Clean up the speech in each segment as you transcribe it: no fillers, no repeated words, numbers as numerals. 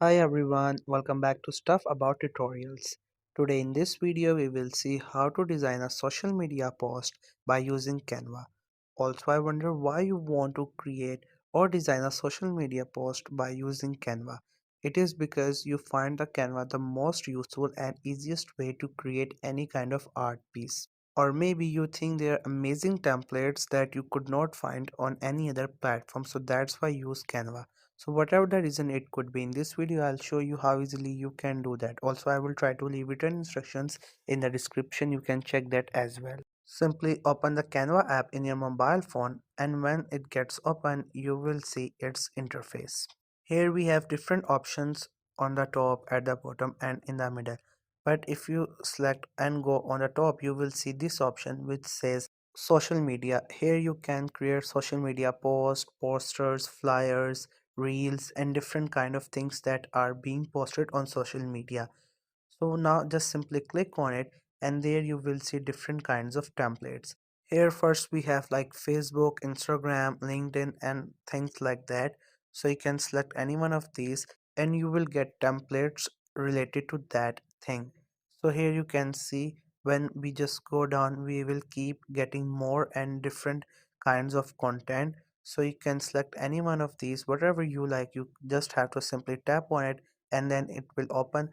Hi everyone, welcome back to Stuff About Tutorials. Today in this video we will see how to design a social media post by using Canva. Also I wonder why you want to create or design a social media post by using Canva. It is because you find the Canva the most useful and easiest way to create any kind of art piece. Or maybe you think they are amazing templates that you could not find on any other platform, so that's why you use Canva. So whatever the reason it could be, in this video I'll show you how easily you can do that. Also I will try to leave written instructions in the description, you can check that as well. Simply open the Canva app in your mobile phone, and when it gets open you will see its interface. Here we have different options on the top, at the bottom and in the middle. But if you select and go on the top, you will see this option which says social media. Here you can create social media posts, posters, flyers, reels and different kind of things that are being posted on social media. So now just simply click on it, and there you will see different kinds of templates. Here first we have like Facebook, Instagram, LinkedIn and things like that. So you can select any one of these and you will get templates related to that thing. So here you can see when we just go down we will keep getting more and different kinds of content. So you can select any one of these, whatever you like. You just have to simply tap on it and then it will open,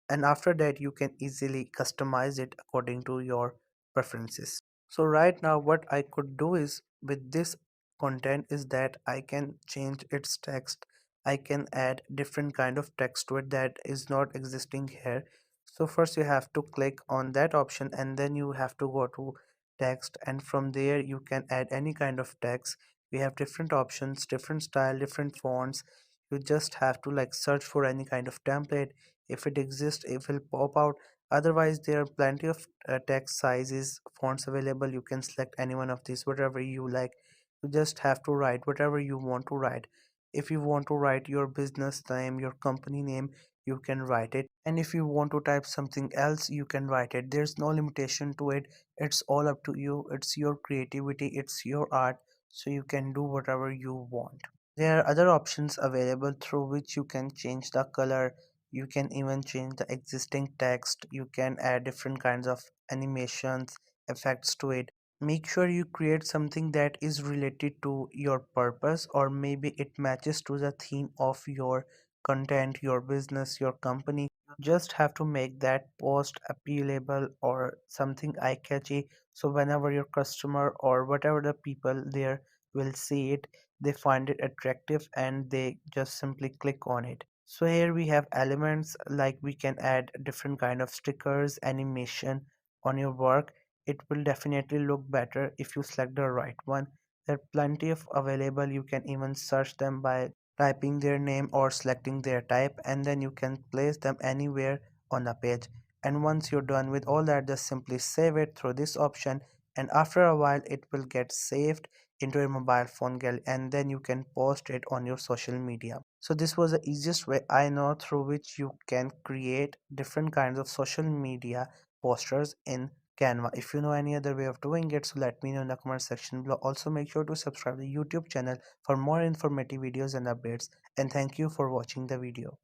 and after that you can easily customize it according to your preferences. So right now what I could do is with this content is that I can change its text. I can add different kind of text to it that is not existing here. So first you have to click on that option and then you have to go to text, and from there you can add any kind of text. We have different options, different style, different fonts. You just have to like search for any kind of template. If it exists it will pop out. Otherwise there are plenty of text sizes, fonts available. You can select any one of these, whatever you like. You just have to write whatever you want to write. If you want to write your business name, your company name, you can write it, and if you want to type something else you can write it. There's no limitation to it. It's all up to you. It's your creativity, it's your art, so you can do whatever you want. There are other options available through which you can change the color. You can even change the existing text. You can add different kinds of animations, effects to it. Make sure you create something that is related to your purpose, or maybe it matches to the theme of your content, your business, your company. Just have to make that post appealable or something eye catchy, so whenever your customer or whatever the people there will see it, they find it attractive and they just simply click on it. So here we have elements like we can add different kind of stickers, animation on your work. It will definitely look better if you select the right one. There are plenty of available. You can even search them by typing their name or selecting their type, and then you can place them anywhere on the page. And once you're done with all that, just simply save it through this option, and after a while it will get saved into your mobile phone gallery, and then you can post it on your social media. So this was the easiest way I know through which you can create different kinds of social media posters in Canva. If you know any other way of doing it, so let me know in the comment section below. Also make sure to subscribe to the YouTube channel for more informative videos and updates, and thank you for watching the video.